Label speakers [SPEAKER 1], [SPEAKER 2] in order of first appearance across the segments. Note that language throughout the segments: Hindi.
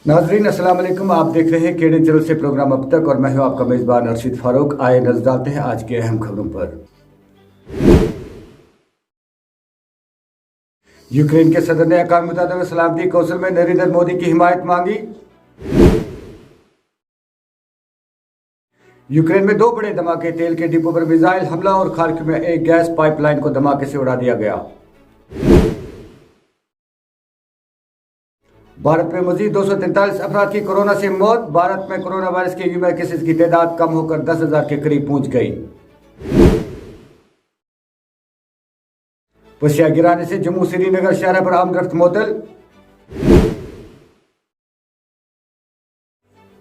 [SPEAKER 1] नाजरीन अस्सलाम वालेकुम। आप देख रहे हैं केडीएन चैनल से प्रोग्राम अब तक और मैं हूं आपका मेजबान अर्शिद फारूक। आए नजर डालते हैं आज के अहम खबरों पर। यूक्रेन के सदर ने अक़वाम मुत्तहिदा में सलामती कौंसिल में नरेंद्र मोदी की हिमायत मांगी। यूक्रेन में 2 बड़े धमाके, तेल के डिपो पर मिसाइल हमला और खार्किव में एक गैस पाइपलाइन को धमाके से उड़ा दिया गया। भारत में मजीद 243 अफराद की कोरोना से मौत। भारत में कोरोना वायरस के ह्यूमन केसेस की तादाद कम होकर 10,000 के करीब पहुंच गई। पशिया गिराने से जम्मू श्रीनगर शहर पर आमदरफ्त मुअत्तल।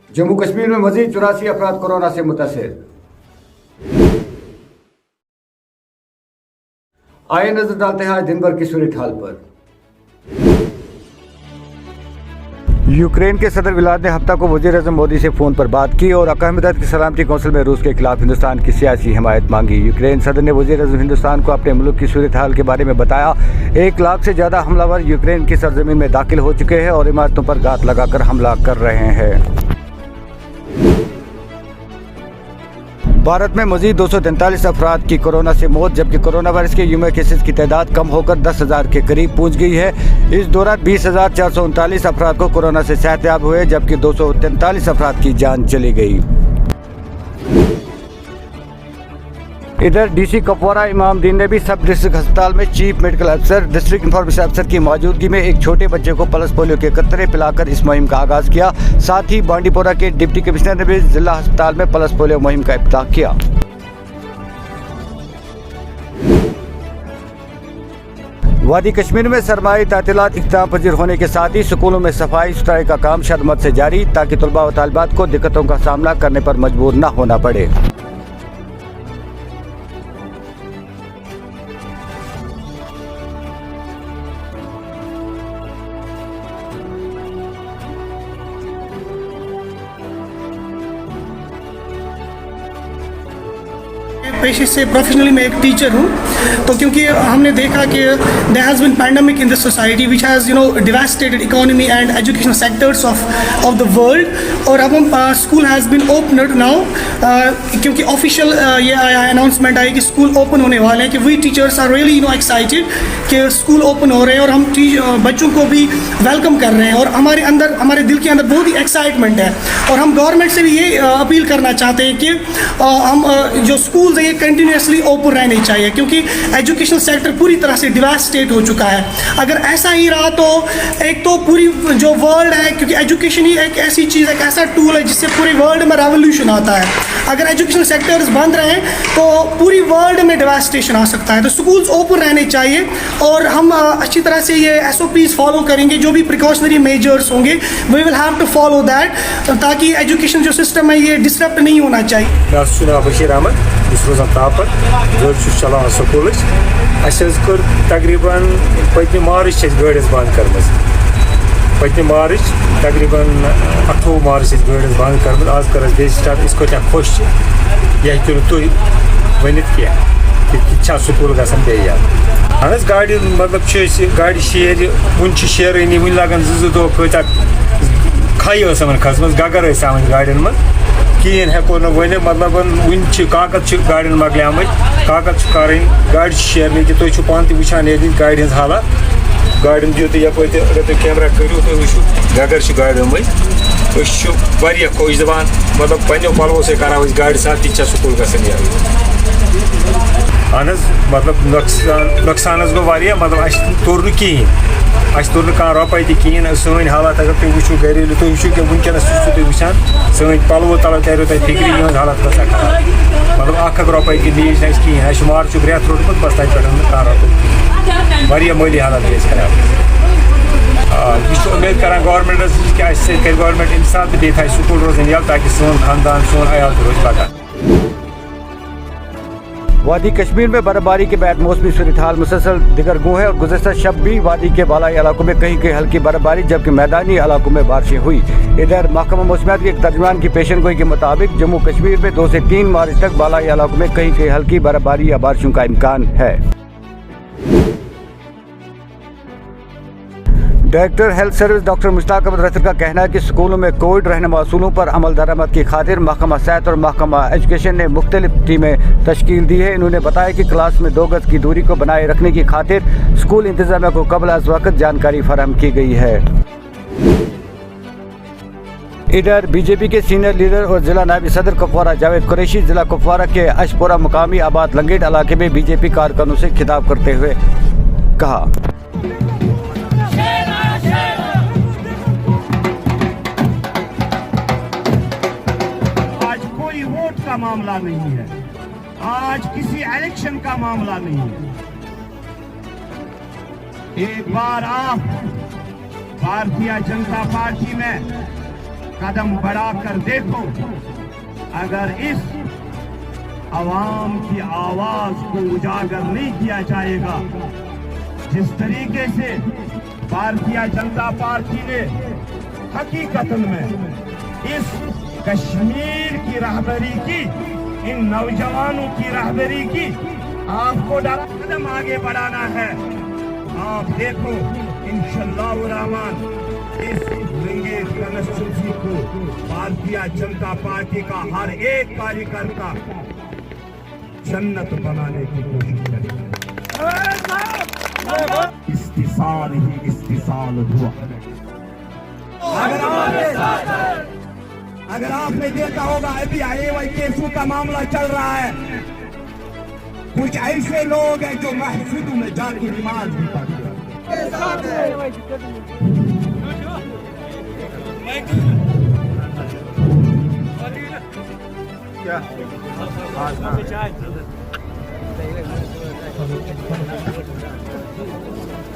[SPEAKER 1] जम्मू कश्मीर में मजीद 84 अफराद कोरोना से मुतासिर। आइए नजर डालते हैं आज दिन भर की सूरत हाल पर। यूक्रेन के सदर व्लादिमीर ने हफ्ता को वज़ीर-ए-आज़म मोदी से फ़ोन पर बात की और अक़वाम मुत्तहिदा की सलामती कौंसिल में रूस के खिलाफ हिंदुस्तान की सियासी हिमायत मांगी। यूक्रेन सदर ने वज़ीर-ए-आज़म हिंदुस्तान को अपने मुल्क की सूरत हाल के बारे में बताया। 1 लाख से ज़्यादा हमलावर यूक्रेन की सरजमीन में दाखिल हो चुके हैं और इमारतों पर घात लगाकर हमला कर रहे हैं। भारत में मजीद 243 अफराद की कोरोना से मौत, जबकि कोरोना वायरस के ह्यूमन केसेस की तादाद कम होकर 10,000 के करीब पहुंच गई है। इस दौरान 20,439 अफराद को कोरोना से सेहतयाब हुए, जबकि 243 अफराद की जान चली गई। इधर डीसी कुपवारा इमामुद्दीन ने भी सब डिस्ट्रिक्ट अस्पताल में चीफ मेडिकल अफसर, डिस्ट्रिक्ट इंफॉर्मेशन अफसर की मौजूदगी में एक छोटे बच्चे को पल्स पोलियो के कतरे पिलाकर इस मुहिम का आगाज किया। साथ ही बांडीपोरा के डिप्टी कमिश्नर ने भी जिला अस्पताल में पल्स पोलियो मुहिम का इफ्तिताह किया। वादी कश्मीर में सरमाई तातीलात इख्तिताम पजीर होने के साथ ही स्कूलों में सफाई सुथराई का काम शदमत से जारी, ताकि तलबा व तालिबात को दिक्कतों का सामना करने पर मजबूर न होना पड़े।
[SPEAKER 2] पेशे से प्रोफेशनली मैं एक टीचर हूँ, तो क्योंकि हमने देखा कि there has been pandemic in this society which has devastated economy and educational sectors of the world. और अब हम school has been opened now, क्योंकि ऑफिशियल ये आया अनाउंसमेंट आई कि स्कूल ओपन होने वाले हैं, कि we teachers are really excited कि स्कूल ओपन हो रहे हैं और हम बच्चों को भी वेलकम कर रहे हैं। और हमारे दिल के अंदर बहुत ही एक्साइटमेंट है। और हम गवर्नमेंट से भी ये अपील करना चाहते हैं कि हम जो स्कूल्स हैं कंटिन्यूसली ओपन रहने चाहिए, क्योंकि एजुकेशनल सेक्टर पूरी तरह से डिवास्टेट हो चुका है। अगर ऐसा ही रहा तो एक तो पूरी जो वर्ल्ड है, क्योंकि एजुकेशन ही एक ऐसी चीज़ है, एक ऐसा टूल है जिससे पूरे वर्ल्ड में रेवोल्यूशन आता है। अगर एजुकेशनल सेक्टर्स बंद रहें तो पूरी वर्ल्ड में डिवास्टेशन आ सकता है। तो स्कूल्स ओपन रहने चाहिए और हम अच्छी तरह से ये SOPs फॉलो करेंगे, जो भी प्रिकॉशनरी मेजर्स होंगे we will have to follow that, ताकि एजुकेशन जो सिस्टम है ये डिस्टर्ब नहीं होना चाहिए।
[SPEAKER 3] रोजान तापत चलान स्कूल कर तकरीबन पत्म मार्च गाड़ बंद कर पत्म मार्च तकरीबन 28 मार्च गाड़ बंद कर आज कर बे स्टार्ट इस खुश यह हेकू तुम वन क्या स्कूल गसान बे अहन गाड़ मतलब गाड़ शेर वन शेरनी वन लगन 2 दो कत खाई खसम गगर आम गाड़न मज कहें हेको न वन मतलब वन कागज गाड़न मकलियाम कागज कर गाड़ शेरने कि तुम पान तचान ये गाड़ हज हालत गाड़न दिव यप अगर तुम कैमरा करो तो वो गगर गाड़ों मज खुश दपान मतलब पो पलवो से करा गाड़ साथ ती स्कूल गसान अहन मतलब नुकसान गो मतलब तोर कहें तोर कह रुपये कहें सन हालात अगर तुम वो घरेलू तुम वो कि वनकस तुम वुचान सन पलवो तल तरो तुम फिक्री यह हालत गसा खराब मतलब 1 रुपये की नीज कहें मार्च रेत रोटमुत बस तक पे कह रुपये माली हालत गई खराब। यह उम्मीद करान गवर्नमेंटस कि गवर्नमेंट अमि सात बे थ स्कूल रोजन यल, ताकि सोन खानदान सोन अयाल रोज पका।
[SPEAKER 1] वादी कश्मीर में बर्फबारी के बाद मौसमी सूरत हाल मुसलसल दिगरगू है और गुज़श्ता शब भी वादी के बालाई इलाकों में कहीं कहीं हल्की बर्फबारी, जबकि मैदानी इलाकों में बारिशें हुई। इधर महकमा मौसमियात के एक तर्जुमान की पेशन गोई के मुताबिक जम्मू कश्मीर में 2 से 3 मार्च तक बालाई इलाकों में कहीं कहीं हल्की बर्फबारी या बारिशों का इम्कान है। Director health service doctor Mushtaq Ahmed Rasar का कहना है कि स्कूलों में कोविड रहनुमा असूलों पर अमल दरामद की खातिर महकमा सेहत और महकमा एजुकेशन ने मुख्तलिफ टीमें तश्कील दी है। इन्होंने बताया कि क्लास में 2 गज की दूरी को बनाए रखने की खातिर स्कूल इंतजामिया को कबल अज़ वक़्त जानकारी फराहम की गई है। इधर बीजेपी के सीनियर लीडर और जिला नायब सदर कुपवारा जावेद कुरैशी जिला कुपवारा के अशपुरा मुकामी आबाद लंगेट इलाके में बीजेपी कारकुनों से खिताब करते हुए कहा,
[SPEAKER 4] का मामला नहीं है, आज किसी इलेक्शन का मामला नहीं है। एक बार आप भारतीय जनता पार्टी में कदम बढ़ाकर देखो, अगर इस आवाम की आवाज को उजागर नहीं किया जाएगा, जिस तरीके से भारतीय जनता पार्टी ने हकीकत में इस कश्मीर की रहबरी की, इन नौजवानों की रहबरी की, आपको कदम आगे बढ़ाना है। आप देखो इंशाअल्लाह रहमान इस लंगेट कॉन्स्टिट्यूंसी को भारतीय जनता पार्टी का हर एक कार्यकर्ता जन्नत बनाने की कोशिश करेगा। इस्तिसाल ही इस्तिसाल हुआ। अगर आपने देखा होगा अभी AY केसों का मामला चल रहा है, कुछ ऐसे लोग हैं जो मस्जिदों में जाके नमाज भी पढ़ते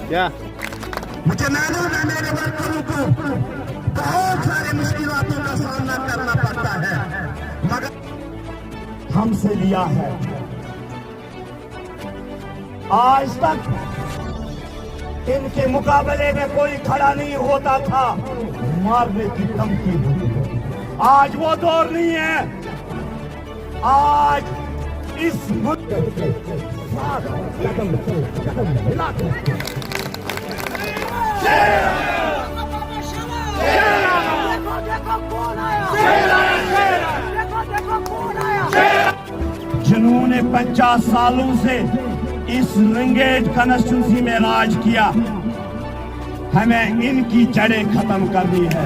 [SPEAKER 5] क्या
[SPEAKER 4] मुझे मालूम है मेरे वर्करों को बहुत सारे मुश्किलों का सामना करना पड़ता है, मगर हमसे लिया है। आज तक इनके मुकाबले में कोई खड़ा नहीं होता था, मारने की धमकी होती है। आज वो दौर नहीं है। आज इस मुद्दे के साथ कदम मिलाकर जिन्होंने 50 सालों से इस रंगेट कॉन्स्टिट्यूंसी में राज किया, हमें इनकी जड़ें खत्म करनी है।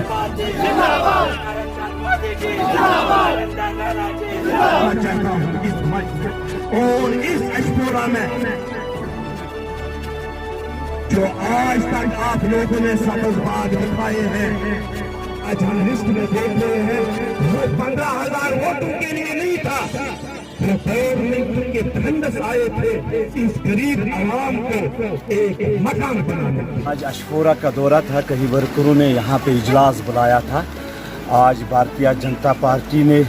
[SPEAKER 4] और इस अशपुरा में जो आज तक आप लोगों ने सब्ज बाग दिखाए हैं, आज हम लिस्ट में देख रहे हैं, वो 15,000 वोटों के लिए नहीं था, वो के तहंदस आए थे इस गरीब आवाम को एक मकान बनाने।
[SPEAKER 5] आज अशपुरा का दौरा था, कई वर्करों ने यहाँ पे इजलास बुलाया था। आज भारतीय जनता पार्टी ने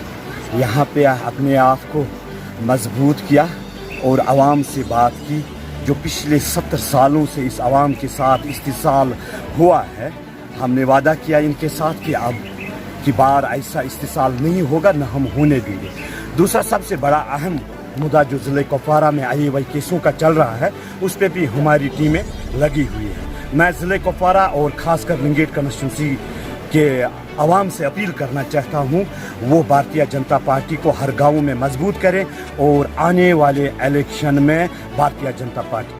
[SPEAKER 5] यहाँ पे अपने आप को मजबूत किया और आवाम से बात की। जो पिछले 70 सालों से इस आवाम के साथ इस्तिसाल हुआ है, हमने वादा किया इनके साथ कि अब की बार ऐसा इस्तिसाल नहीं होगा, न हम होने देंगे। दूसरा सबसे बड़ा अहम मुद्दा जो ज़िले कुपवारा में AY केसों का चल रहा है, उस पर भी हमारी टीमें लगी हुई है। मैं ज़िले कुपवारा और ख़ासकर लंगेट कॉन्स्टिट्यूंसी के आवाम से अपील करना चाहता हूँ, वो भारतीय जनता पार्टी को हर गाँव में मजबूत करें और आने वाले इलेक्शन में भारतीय जनता पार्टी।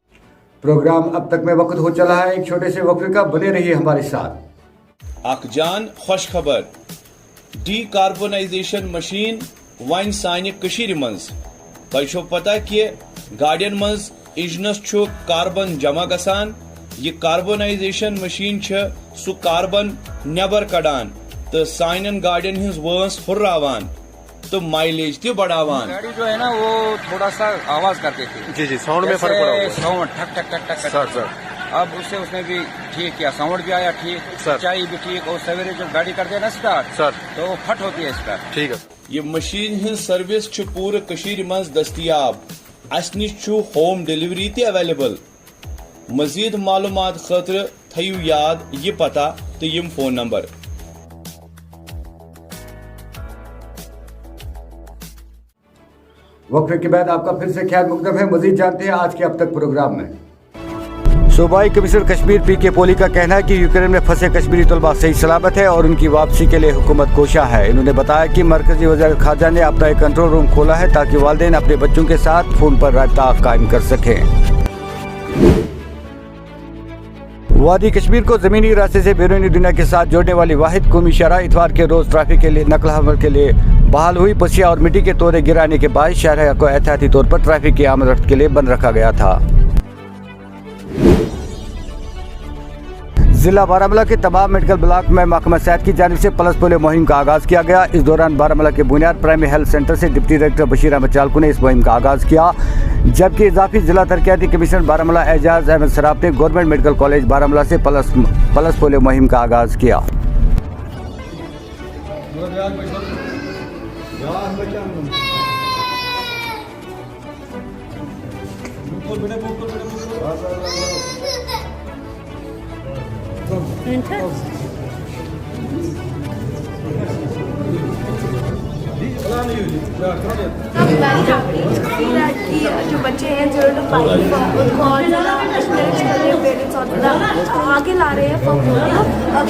[SPEAKER 1] प्रोग्राम अब तक में वक्त हो चला है, एक छोटे से वक्फे का, बने रहिए हमारे साथ।
[SPEAKER 6] अखजान खुश खबर, डीकार्बोनाइजेशन मशीन वन सानि कशीर मंज। तोह पता कि गाड़ियन मंज इंजनस छु कार्बन जमा गसान। यह कार्बोनाइजेशन मशीन सु कार्बन नबर कड़ान तो साइन गाड़ियन हिंस वंस हुर्रावान तो माइलेज ते बढ़ावान।
[SPEAKER 7] गाड़ी जो है ना वो थोड़ा सा आवाज करती थी।
[SPEAKER 5] जी जी, साउंड में फर्क पड़ा होगा।
[SPEAKER 7] साउंड ठक ठक ठक ठक
[SPEAKER 5] सर सर,
[SPEAKER 7] अब उसने भी ठीक किया, साउंड भी आया ठीक, सच्चाई भी ठीक। और सवेरे जब गाड़ी करते हैं ना स्टार्ट सर, तो वो फट होती है स्टार्ट।
[SPEAKER 5] ठीक है।
[SPEAKER 6] ये मशीन हिंद सर्विस छु पूरे कशीर मंज दस्तियाब। अस निश छु होम डिलीवरी ते अवेलेबल। मजीद मालूमात खतर थयु याद ये पता तो यम फोन नंबर।
[SPEAKER 1] वक्फे के बाद आपका फिर से ख्याल मुकदम है। मजीद जानते हैं आज के अब तक प्रोग्राम में। सूबाई कमिश्नर कश्मीर PK पोली का कहना है कि यूक्रेन में फंसे कश्मीरी तलबा सही सलामत है और उनकी वापसी के लिए हुकूमत कोशा है। इन्होंने बताया कि मरकजी वज़ीर ख़ारजा ने अपना एक कंट्रोल रूम खोला है ताकि वालिदैन अपने बच्चों के साथ फ़ोन पर राब्ता कायम कर सकें। वादी कश्मीर को ज़मीनी रास्ते से बैरूनी दुनिया के साथ जोड़ने वाली वाहिद कौमी शहरा इतवार के रोज़ ट्रैफिक के लिए नकल हमल के लिए बहाल हुई। पसिया और मिट्टी के तोड़े गिराने के बाद शहर को एहतियाती तौर पर ट्रैफिक की आमद रफ्त के लिए बंद रखा गया था। जिला बारामूला के तमाम मेडिकल ब्लॉक में महकमा सेहत की जानिब से पल्स पोलियो मुहिम का आगाज़ किया गया। इस दौरान बारामूला के बुनियाद प्राइमरी हेल्थ सेंटर से डिप्टी डायरेक्टर बशीर अहमद चालकू ने इस मुहिम का आगाज़ किया, जबकि इजाफी जिला तरक्याती कमिश्नर बारामूला एजाज अहमद सराफ ने गवर्नमेंट मेडिकल कॉलेज बारामूला से पल्स पोलियो मुहिम का आगाज़ किया।
[SPEAKER 8] जो बच्चे हैं जो उनको और ज़्यादा पेरेंट्स और ज़्यादा आगे ला रहे हैं for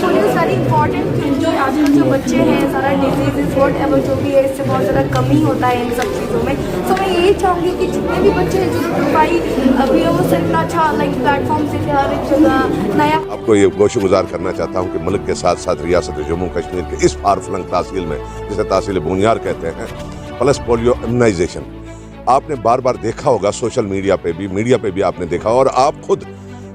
[SPEAKER 8] polio is very important, क्योंकि आजकल जो बच्चे हैं सारा डिजीज़ वॉट एवर जो भी है इससे बहुत ज़्यादा कमी होता है इन सब चीज़ों में। तो मैं यही चाहूँगी कि जितने भी बच्चे हैं जो भाई अभी वो सिर्फ इतना अच्छा लाइक प्लेटफॉर्म से हर एक जगह नया।
[SPEAKER 9] आपको ये गोशगुजार करना चाहता हूँ कि मुल्क के साथ साथ रियासत जम्मू कश्मीर के इस फारफलंग तहसील में, जिसे तहसील बुनियार कहते हैं, पल्स पोलियो इम्यूनाइजेशन आपने बार बार देखा होगा, सोशल मीडिया पे भी आपने देखा, और आप खुद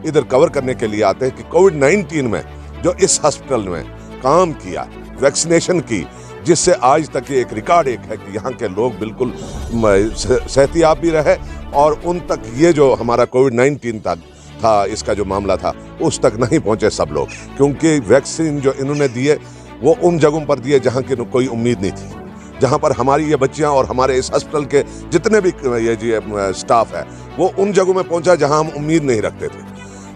[SPEAKER 9] इधर कवर करने के लिए आते हैं कि कोविड-19 में जो इस हॉस्पिटल में काम किया, वैक्सीनेशन की, जिससे आज तक ये एक रिकॉर्ड है कि यहाँ के लोग बिल्कुल सेहतियाब भी रहे और उन तक ये जो हमारा कोविड-19 था इसका जो मामला था उस तक नहीं पहुँचे सब लोग, क्योंकि वैक्सीन जो इन्होंने दिए वो उन जगहों पर दिए जहाँ की कोई उम्मीद नहीं थी, जहाँ पर हमारी ये बच्चियाँ और हमारे इस हॉस्पिटल के जितने भी ये स्टाफ है वो उन जगहों में पहुँचा जहाँ हम उम्मीद नहीं रखते थे।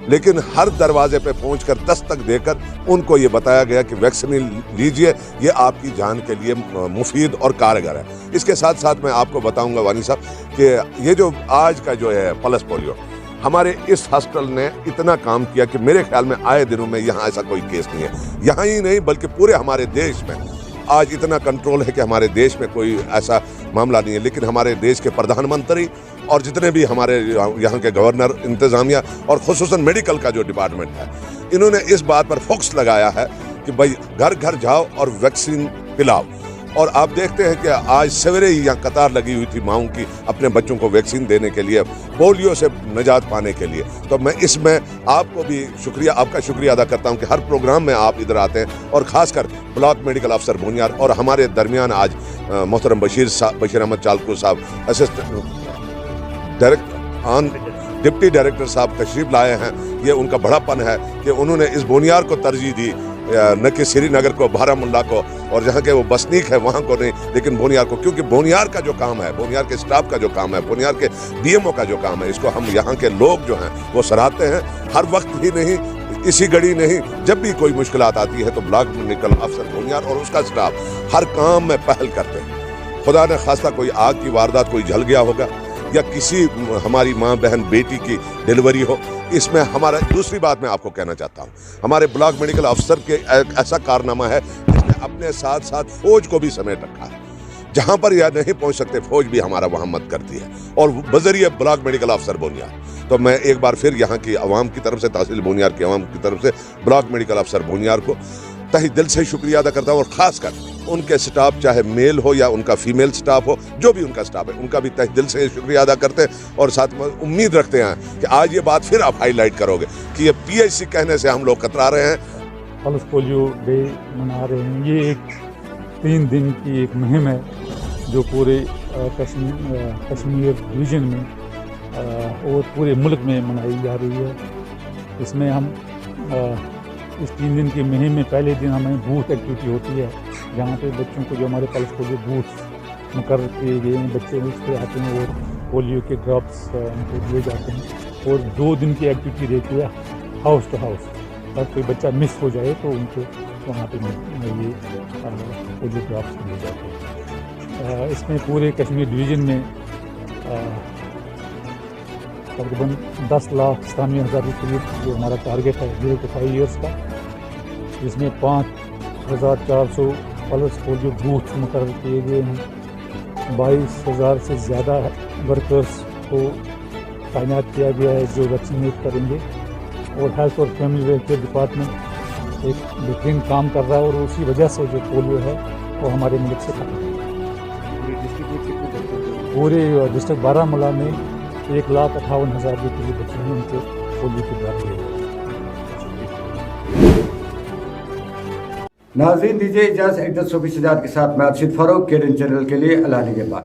[SPEAKER 9] लेकिन हर दरवाजे पे पहुंचकर दस्तक देकर उनको ये बताया गया कि वैक्सीन लीजिए, ये आपकी जान के लिए मुफीद और कारगर है। इसके साथ साथ मैं आपको बताऊंगा वानी साहब कि ये जो आज का जो है पल्स पोलियो, हमारे इस हॉस्पिटल ने इतना काम किया कि मेरे ख्याल में आए दिनों में यहाँ ऐसा कोई केस नहीं है, यहाँ ही नहीं बल्कि पूरे हमारे देश में आज इतना कंट्रोल है कि हमारे देश में कोई ऐसा मामला नहीं है। लेकिन हमारे देश के प्रधानमंत्री और जितने भी हमारे यहाँ के गवर्नर, इंतज़ामिया और खुसूसन मेडिकल का जो डिपार्टमेंट है, इन्होंने इस बात पर फोकस लगाया है कि भाई घर घर जाओ और वैक्सीन पिलाओ। और आप देखते हैं कि आज सवेरे ही यहाँ कतार लगी हुई थी माँओं की अपने बच्चों को वैक्सीन देने के लिए, पोलियो से निजात पाने के लिए। तो मैं इसमें आपको भी आपका शुक्रिया अदा करता हूँ कि हर प्रोग्राम में आप इधर आते हैं, और ख़ासकर ब्लॉक मेडिकल अफसर बुनियाद और हमारे दरमियान आज मोहतरम बशीर अहमद चालकू साहब डिप्टी डायरेक्टर साहब तशरीफ लाए हैं। ये उनका बड़ापन है कि उन्होंने इस बुनियाद को तरजीह दी, न कि श्रीनगर को, बारामुल्ला को और जहाँ के वो बसनीक है वहाँ को नहीं, लेकिन बोनियार को, क्योंकि बोनियार का जो काम है, बोनियार के स्टाफ का जो काम है, बोनियार के BMO का जो काम है, इसको हम यहाँ के लोग जो हैं वो सराहते हैं। हर वक्त ही नहीं, इसी घड़ी नहीं, जब भी कोई मुश्किलात आती है तो ब्लॉक मेडिकल अफसर बोनियार और उसका स्टाफ हर काम में पहल करते हैं। खुदा न खास्ता कोई आग की वारदात कोई जल गया होगा या किसी हमारी माँ बहन बेटी की डिलीवरी हो, इसमें हमारा दूसरी बात मैं आपको कहना चाहता हूँ, हमारे ब्लॉक मेडिकल अफसर के ऐसा कारनामा है जिसने अपने साथ साथ फौज को भी समेट रखा है। जहाँ पर यह नहीं पहुँच सकते फौज भी हमारा वहाँ मदद करती है, और बजरिए ब्लॉक मेडिकल अफसर बोनियार। तो मैं एक बार फिर यहाँ की आवाम की तरफ से, तहसील बोनियार की आवाम की तरफ से ब्लॉक मेडिकल अफसर बोनियार को तहे दिल से शुक्रिया अदा करता हूँ, और ख़ासकर उनके स्टाफ, चाहे मेल हो या उनका फीमेल स्टाफ हो, जो भी उनका स्टाफ है, उनका भी तहे दिल से शुक्रिया अदा करते हैं। और साथ में उम्मीद रखते हैं कि आज ये बात फिर आप हाईलाइट करोगे कि ये PHC कहने से हम लोग कतरा रहे हैं।
[SPEAKER 10] पल्स पोलियो डे मना रहे हैं। ये एक 3 दिन की एक मुहिम है जो पूरे कश्मीर रीजन में और पूरे मुल्क में मनाई जा रही है। इसमें हम इस 3 दिन की मुहिम में पहले दिन हमें बूथ एक्टिविटी होती है, जहाँ पे बच्चों को जो हमारे पल्स पोलियो बूथ मुकर्रर किए गए हैं, बच्चे उस पर आते हैं और पोलियो के ड्रॉप्स उनको दिए जाते हैं। और 2 दिन की एक्टिविटी रहती है हाउस टू हाउस, और कोई बच्चा मिस हो जाए तो उनको वहाँ पे ये पोलियो ड्रॉप्स दिए जाते हैं। इसमें पूरे कश्मीर डिवीज़न में तकरीबन 10,97,000 के करीब जो हमारा टारगेट है 0 to 5 ईयर्स का, जिसमें 5,400 पल्स पोलियो बूथ मुकर्रर किए गए हैं। 22,000 से ज़्यादा वर्कर्स को तैनात किया गया है जो वैक्सीनेट करेंगे, और हेल्थ और फैमिली वेलफेयर डिपार्टमेंट एक बेहतरीन काम कर रहा है, और उसी वजह से जो पोलियो है वो हमारे मुल्क से खत्म है। पूरे डिस्ट्रिक्ट बारामूला में 1,58,000 के करीब बच्चे हैं उनको पोलियो की खुराक दी है।
[SPEAKER 1] नाज़रीन दीजिए इजाज़त, एक सूफी सजाद के साथ मैं अर्शिद फारूक, केडन चैनल के लिए अल्लाह के बाद।